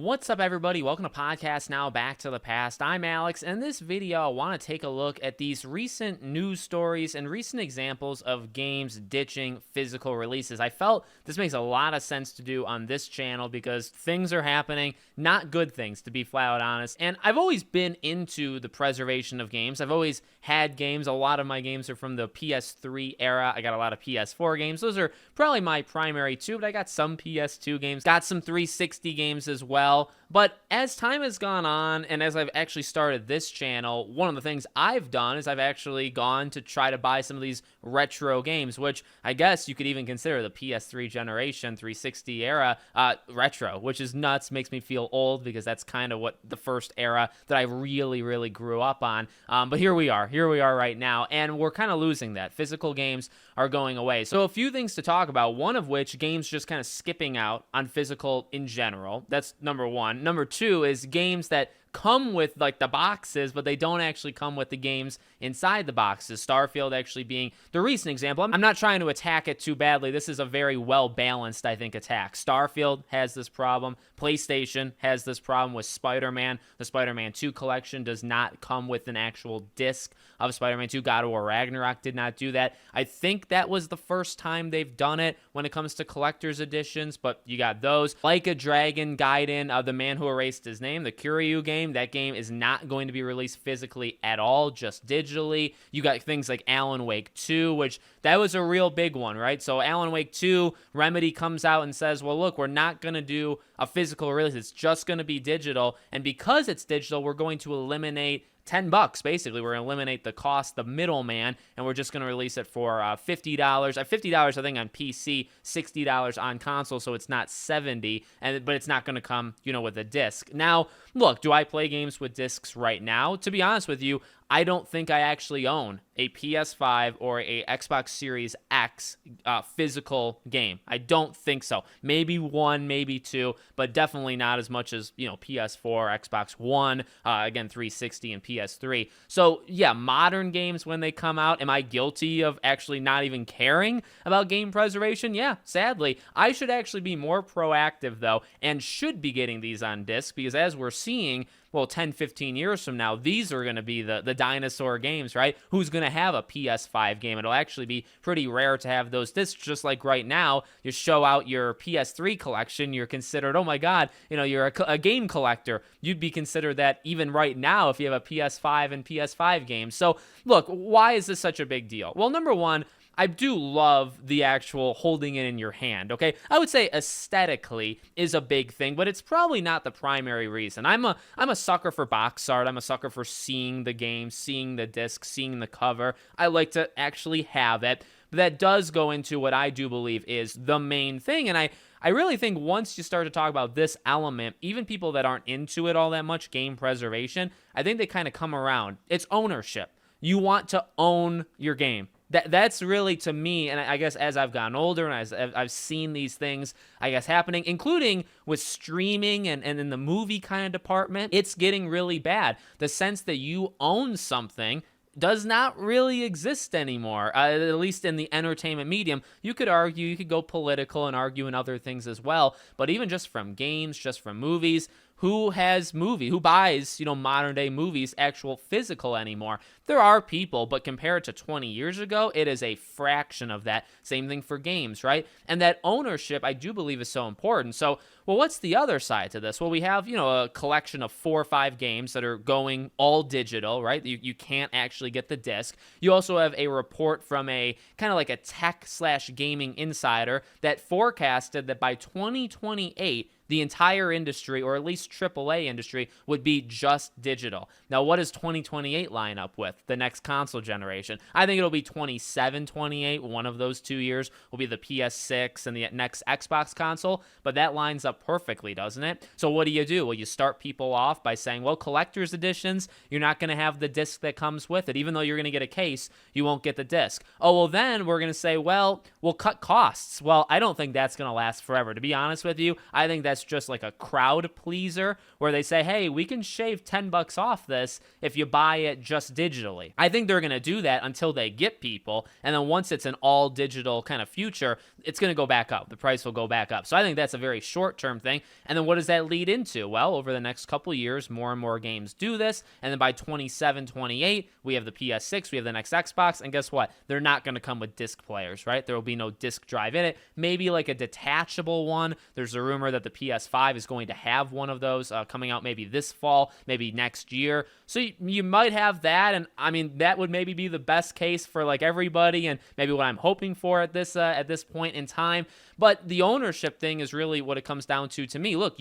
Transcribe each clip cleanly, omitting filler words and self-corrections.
What's up, everybody? Welcome to Podcast Now, Back to the Past. I'm Alex, and in this video, I want to take a look at these recent news stories and recent examples of games ditching physical releases. I felt this makes a lot of sense to do on this channel because things are happening, not good things, to be flat out honest. And I've always been into the preservation of games. I've always had games. A lot of my games are from the PS3 era. I got a lot of PS4 games. Those are probably my primary two, but I got some PS2 games, got some 360 games as well. But as time has gone on, and as I've actually started this channel, one of the things I've done is I've actually gone to try to buy some of these retro games, which I guess you could even consider the PS3 generation, 360 era retro, which is nuts, makes me feel old because that's kind of what the first era that I really grew up on. But here we are right now, and we're kind of losing that. Physical games are going away. So a few things to talk about, one of which games just kind of skipping out on physical in general. That's number one. Number two is games that come with like the boxes, but they don't actually come with the games inside the boxes. Starfield actually being the recent example. I'm not trying to attack it too badly. This is a very well-balanced, I think, attack. Starfield has this problem. PlayStation has this problem with Spider-Man. The Spider-Man 2 collection does not come with an actual disc of Spider-Man 2. God of War Ragnarok did not do that. I think that was the first time they've done it when it comes to collector's editions, but you got those. Like a Dragon Gaiden, The Man Who Erased His Name, the Kiryu game. That game is not going to be released physically at all, just digitally. You got things like Alan Wake 2, which that was a real big one, right? So Alan Wake 2, Remedy comes out and says, well, look, we're not going to do a physical release. It's just going to be digital. And because it's digital, we're going to eliminate $10 basically. We're going to eliminate the cost, the middleman, and we're just going to release it for $50. $50 I think on PC, $60 on console, so it's not $70, but it's not going to come, with a disc. Now, look, do I play games with discs right now? To be honest with you, I don't think I actually own a PS5 or a Xbox Series X physical game. I don't think so. Maybe one, maybe two, but definitely not as much as, PS4, Xbox One, again, 360 and PS3. So, yeah, modern games when they come out, am I guilty of actually not even caring about game preservation? Yeah, sadly. I should actually be more proactive, though, and should be getting these on disc because as we're seeing, 10, 15 years from now, these are going to be the dinosaur games, right? Who's going to have a PS5 game? It'll actually be pretty rare to have those discs, just like right now, you show out your PS3 collection, you're considered, oh my God, you're a game collector. You'd be considered that even right now if you have a PS5 and PS5 games. So, look, why is this such a big deal? Well, number one, I do love the actual holding it in your hand, okay? I would say aesthetically is a big thing, but it's probably not the primary reason. I'm a sucker for box art. I'm a sucker for seeing the game, seeing the disc, seeing the cover. I like to actually have it. But that does go into what I do believe is the main thing, and I really think once you start to talk about this element, even people that aren't into it all that much, game preservation, I think they kind of come around. It's ownership. You want to own your game. That's really, to me, and I guess as I've gotten older and as I've seen these things, I guess, happening, including with streaming and in the movie kind of department, it's getting really bad. The sense that you own something does not really exist anymore, at least in the entertainment medium. You could argue, you could go political and argue in other things as well, but even just from games, just from movies, who buys, modern day movies, actual physical anymore? There are people, but compared to 20 years ago, it is a fraction of that. Same thing for games, right? And that ownership, I do believe, is so important. So, what's the other side to this? Well, we have, a collection of 4 or 5 games that are going all digital, right? You can't actually get the disc. You also have a report from a kind of like a tech/gaming insider that forecasted that by 2028, the entire industry, or at least AAA industry, would be just digital. Now, what does 2028 line up with? The next console generation. I think it'll be 27, 28. One of those 2 years will be the PS6 and the next Xbox console, but that lines up perfectly, doesn't it? So what do? Well, you start people off by saying, well, collector's editions, you're not going to have the disc that comes with it. Even though you're going to get a case, you won't get the disc. Oh, well, then we're going to say, well, we'll cut costs. Well, I don't think that's going to last forever. To be honest with you, I think that's that's just like a crowd pleaser where they say, hey, we can shave $10 off this if you buy it just digitally. I think they're going to do that until they get people. And then once it's an all digital kind of future, it's going to go back up. The price will go back up. So I think that's a very short-term thing. And then what does that lead into? Well, over the next couple years, more and more games do this. And then by 27, 28, we have the PS6, we have the next Xbox. And guess what? They're not going to come with disc players, right? There will be no disc drive in it. Maybe like a detachable one. There's a rumor that the PS5 is going to have one of those coming out maybe this fall, maybe next year. So you might have that. And I mean, that would maybe be the best case for like everybody and maybe what I'm hoping for at this point in time. But the ownership thing is really what it comes down to me. Look,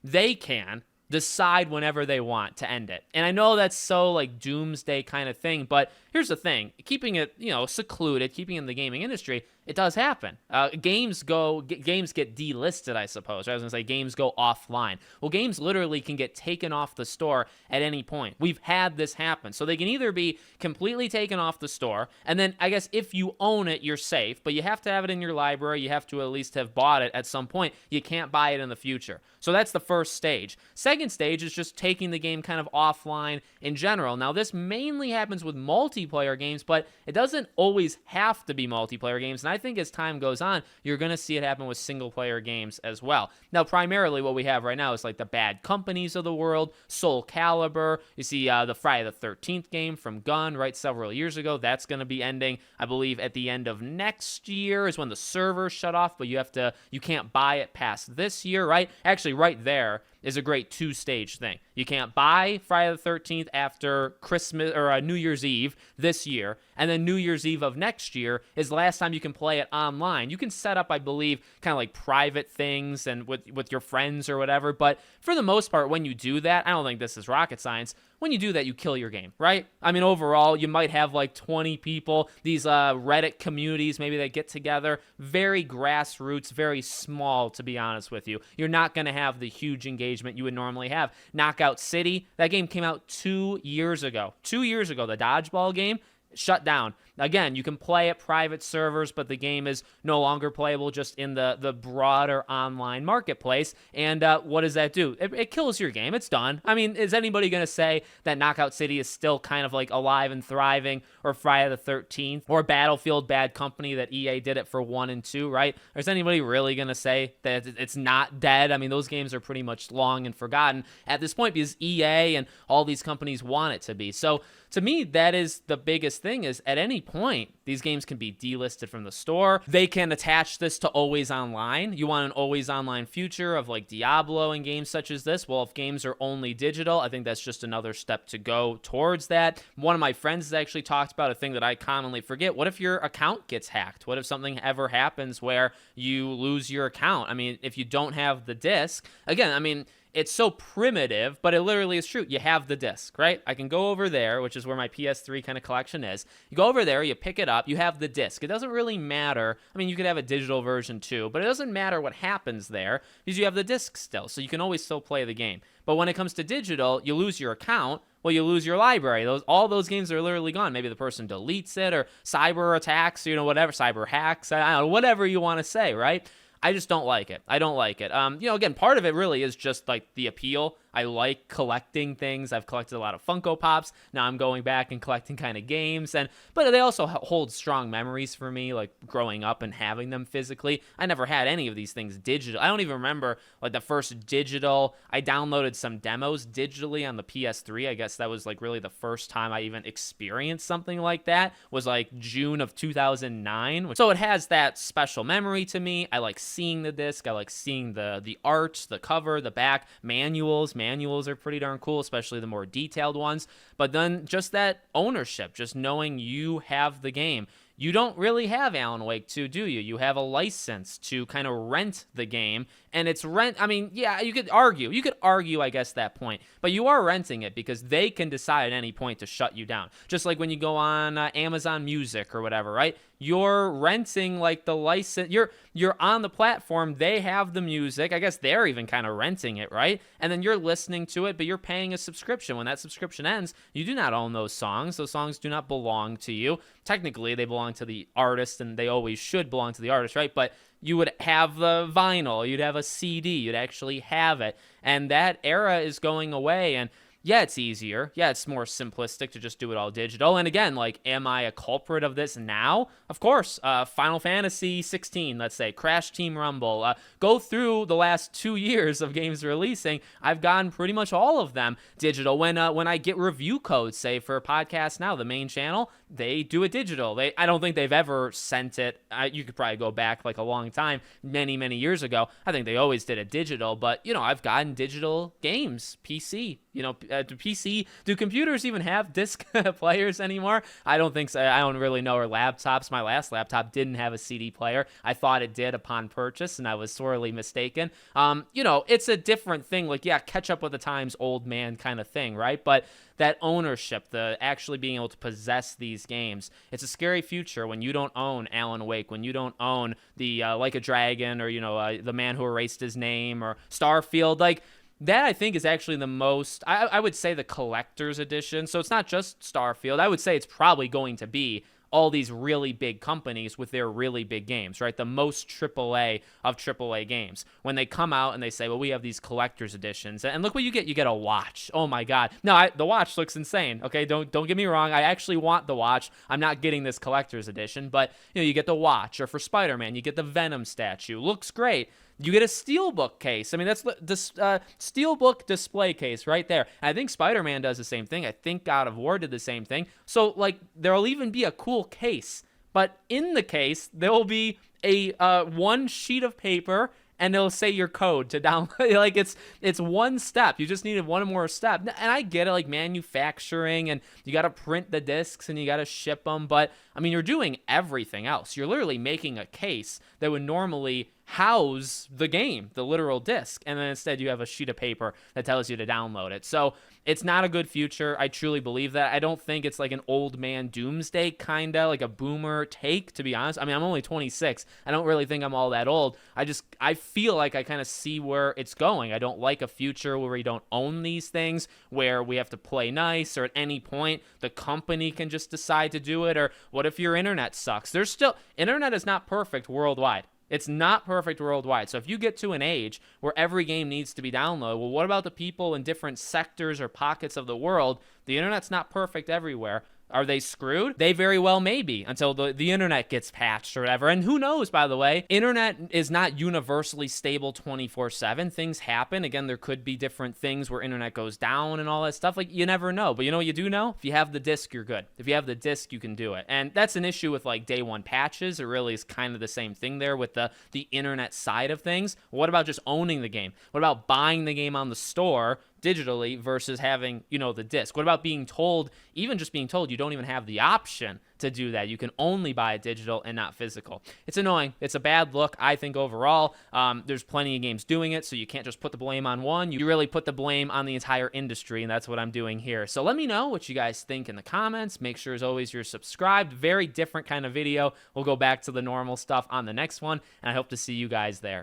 they can decide whenever they want to end it. And I know that's so like doomsday kind of thing, but here's the thing, keeping it, secluded, keeping it in the gaming industry, it does happen. Games get delisted, I suppose. I was going to say games go offline. Well, games literally can get taken off the store at any point. We've had this happen. So they can either be completely taken off the store, and then I guess if you own it, you're safe, but you have to have it in your library. You have to at least have bought it at some point. You can't buy it in the future. So that's the first stage. Second stage is just taking the game kind of offline in general. Now, this mainly happens with multiplayer games, but it doesn't always have to be multiplayer games. And I think as time goes on, you're going to see it happen with single-player games as well. Now, primarily what we have right now is like the Bad Companies of the world, Soul Calibur. You see the Friday the 13th game from Gun, right, several years ago. That's going to be ending, I believe, at the end of next year is when the servers shut off, but you can't buy it past this year, right? Actually, right there is a great two-stage thing. You can't buy Friday the 13th after Christmas or New Year's Eve this year, and then New Year's Eve of next year is the last time you can play it online. You can set up, I believe, kind of like private things and with your friends or whatever, but for the most part, when you do that, I don't think this is rocket science. When you do that, you kill your game, right? I mean, overall, you might have like 20 people, these Reddit communities, maybe they get together, very grassroots, very small, to be honest with you. You're not going to have the huge engagement you would normally have. Knockout City, that game came out 2 years ago. 2 years ago, the dodgeball game, shut down. Again, you can play at private servers, but the game is no longer playable just in the broader online marketplace. And what does that do? It kills your game. It's done. I mean, is anybody going to say that Knockout City is still kind of like alive and thriving, or Friday the 13th, or Battlefield Bad Company that EA did it for 1 and 2, right? Or is anybody really going to say that it's not dead? I mean, those games are pretty much long and forgotten at this point because EA and all these companies want it to be. So to me, that is the biggest thing, is at any point, these games can be delisted from the store. They can attach this to always online. You want an always online future of like Diablo and games such as this? Well, if games are only digital, I think that's just another step to go towards that. One of my friends has actually talked about a thing that I commonly forget. What if your account gets hacked? What if something ever happens where you lose your account? I mean, if you don't have the disc, again, I mean, it's so primitive, but it literally is true. You have the disc, right? I can go over there, which is where my PS3 kind of collection is. You go over there, you pick it up, you have the disc. It doesn't really matter. I mean, you could have a digital version too, but it doesn't matter what happens there because you have the disc still, so you can always still play the game. But when it comes to digital, you lose your account. Well, you lose your library. All those games are literally gone. Maybe the person deletes it or cyber attacks, whatever, cyber hacks, I don't know, whatever you want to say, right? I just don't like it. I don't like it. Again, part of it really is just like the appeal. I like collecting things. I've collected a lot of Funko Pops. Now I'm going back and collecting kind of games. But they also hold strong memories for me, like growing up and having them physically. I never had any of these things digital. I don't even remember like the first digital. I downloaded some demos digitally on the PS3. I guess that was like really the first time I even experienced something like that, was like June of 2009. So it has that special memory to me. I like seeing the disc. I like seeing the art, the cover, the back, manuals. Manuals are pretty darn cool, especially the more detailed ones. But then just that ownership, just knowing you have the game. You don't really have Alan Wake 2, do you? You have a license to kind of rent the game, and it's rent. I mean, yeah, you could argue, I guess, that point, but you are renting it because they can decide at any point to shut you down. Just like when you go on Amazon Music or whatever, right? You're renting like the license. You're on the platform. They have the music. I guess they're even kind of renting it, right? And then you're listening to it, but you're paying a subscription. When that subscription ends, you do not own those songs. Those songs do not belong to you. Technically, they belong to the artist, and they always should belong to the artist, right? But you would have the vinyl, you'd have a CD, you'd actually have it. And that era is going away. And yeah, it's easier. Yeah, it's more simplistic to just do it all digital. And again, like, am I a culprit of this now? Of course. Final Fantasy 16, let's say, Crash Team Rumble. Go through the last 2 years of games releasing. I've gotten pretty much all of them digital. When I get review codes, say for Podcast Now, the main channel, they do it digital. I don't think they've ever sent it. You could probably go back like a long time, many, many years ago. I think they always did it digital. But, I've gotten digital games, PC. Do computers even have disc players anymore? I don't think so. I don't really know. Or laptops. My last laptop didn't have a CD player. I thought it did upon purchase, and I was sorely mistaken. It's a different thing. Like, yeah, catch up with the times, old man kind of thing, right? But that ownership, the actually being able to possess these games, it's a scary future when you don't own Alan Wake, when you don't own the Like a Dragon, or The Man Who Erased His Name, or Starfield. Like, that, I think, is actually the most, I would say, the collector's edition. So it's not just Starfield. I would say it's probably going to be all these really big companies with their really big games, right? The most AAA of AAA games. When they come out and they say, well, we have these collector's editions. And look what you get. You get a watch. Oh, my God. No, the watch looks insane, okay? Don't get me wrong. I actually want the watch. I'm not getting this collector's edition. But, you get the watch. Or for Spider-Man, you get the Venom statue. Looks great. You get a Steelbook case. I mean, that's the Steelbook display case right there. And I think Spider-Man does the same thing. I think God of War did the same thing. So, like, there'll even be a cool case. But in the case, there will be a one sheet of paper, and it'll say your code to download. Like, it's one step. You just needed one more step. And I get it, like manufacturing, and you got to print the discs, and you got to ship them. But, I mean, you're doing everything else. You're literally making a case that would normally house the game, the literal disc, and then instead you have a sheet of paper that tells you to download it. So it's not a good future. I truly believe that. I don't think it's like an old man doomsday kind of like a boomer take, to be honest. I mean, I'm only 26. I don't really think I'm all that old. I feel like I kind of see where it's going. I don't like a future where we don't own these things, where we have to play nice, or at any point the company can just decide to do it. Or what if your internet sucks? Internet is not perfect worldwide. It's not perfect worldwide. So if you get to an age where every game needs to be downloaded, well, what about the people in different sectors or pockets of the world? The internet's not perfect everywhere. Are they screwed? They very well may be, until the internet gets patched or whatever. And who knows, by the way, internet is not universally stable 24/7. Things happen. Again, there could be different things where internet goes down and all that stuff. Like, you never know. But you know what you do know? If you have the disc, you're good. If you have the disc, you can do it. And that's an issue with like day one patches. It really is kind of the same thing there with the internet side of things. What about just owning the game? What about buying the game on the store digitally versus having, the disc? What about being told, even just being told you don't even have the option to do that? You can only buy it digital and not physical. It's annoying. It's a bad look, I think, overall. There's plenty of games doing it, so you can't just put the blame on one. You really put the blame on the entire industry, and that's what I'm doing here. So let me know what you guys think in the comments. Make sure, as always, you're subscribed. Very different kind of video. We'll go back to the normal stuff on the next one, and I hope to see you guys there.